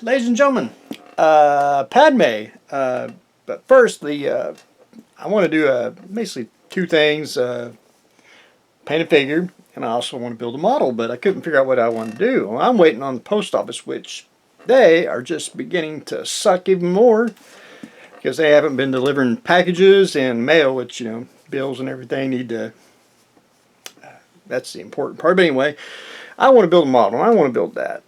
Ladies and gentlemen, Padme. But first, I want to do basically two things: paint a figure, and I also want to build a model. But I couldn't figure out what I want to do. Well, I'm waiting on the post office, which they are just beginning to suck even more because they haven't been delivering packages and mail, which bills and everything need to. That's the important part. But anyway, I want to build a model. I want to build that.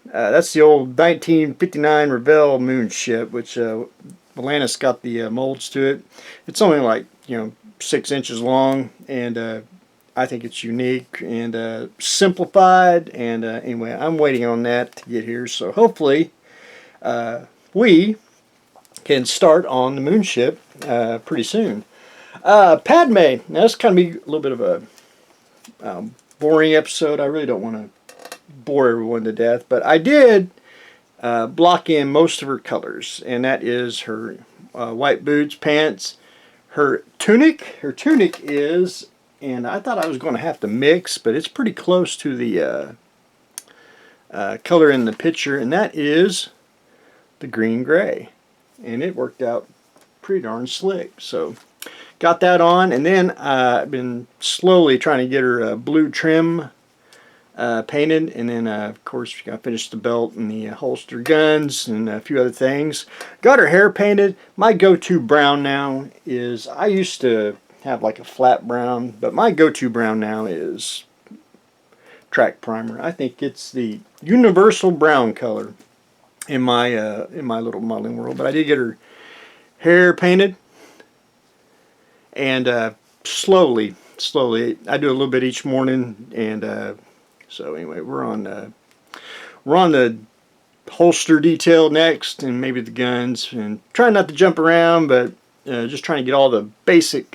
That's the old 1959 Revell moon ship, which Atlantis got the molds to it. It's only like 6 inches long, and I think it's unique and simplified. And anyway, I'm waiting on that to get here. So hopefully, we can start on the moon ship pretty soon. Padme. Now this kind of be a little bit of a boring episode. I really don't want to bore everyone to death, but I did block in most of her colors, and that is her white boots, pants, her tunic. Her tunic is, and I thought I was going to have to mix, but it's pretty close to the color in the picture, and that is the green-gray, and it worked out pretty darn slick. So got that on, and then I've been slowly trying to get her blue trim painted, and then of course we got to finish the belt and the holster guns and a few other things. Got her hair painted. My go-to brown now is, I used to have like a flat brown, but my go-to brown now is track primer. I think it's the universal brown color in my little modeling world. But I did get her hair painted, and slowly I do a little bit each morning, and so anyway, we're on the holster detail next, and maybe the guns, and trying not to jump around, but just trying to get all the basic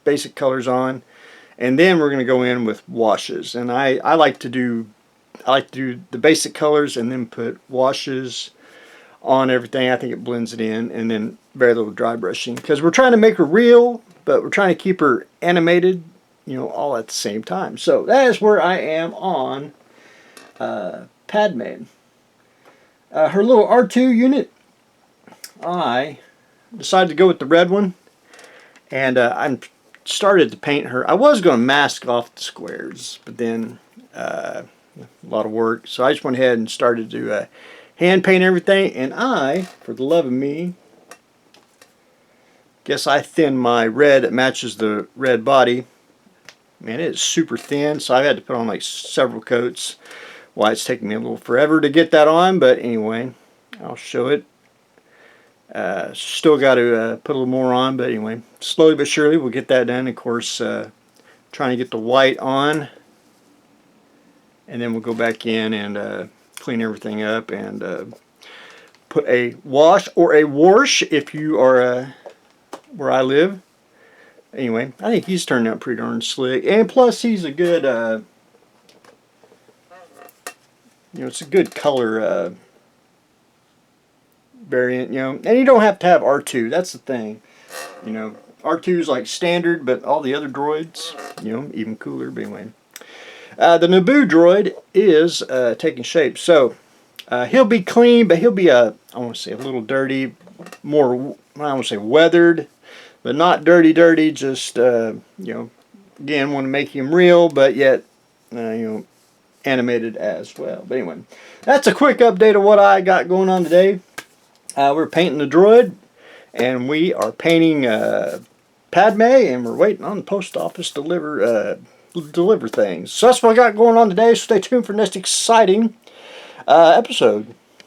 basic colors on, and then we're going to go in with washes. And I like to do the basic colors and then put washes on everything. I think it blends it in, and then very little dry brushing, because we're trying to make her real, but we're trying to keep her animated, all at the same time. So that is where I am on Padme. Her little R2 unit, I decided to go with the red one, and I started to paint her. I was going to mask off the squares, but then a lot of work, so I just went ahead and started to hand paint everything. And I, for the love of me, guess I thinned my red. It matches the red body. Man, it is super thin, so I've had to put on like several coats. Why it's taking me a little forever to get that on, but anyway, I'll show it. Still got to put a little more on, but anyway, slowly but surely we'll get that done. Of course, trying to get the white on, and then we'll go back in and clean everything up and put a wash or a wash if you are where I live. Anyway, I think he's turned out pretty darn slick, and plus he's a good, it's a good color variant, and you don't have to have R2. That's the thing, R2 is like standard, but all the other droids, even cooler. But anyway, the Naboo droid is taking shape, so he'll be clean, but he'll be I want to say a little dirty, more, I want to say weathered, but not dirty, just, again, want to make him real, but yet, animated as well. But anyway, that's a quick update of what I got going on today. We're painting the droid, and we are painting Padme, and we're waiting on the post office to deliver things. So that's what I got going on today, so stay tuned for the next exciting episode.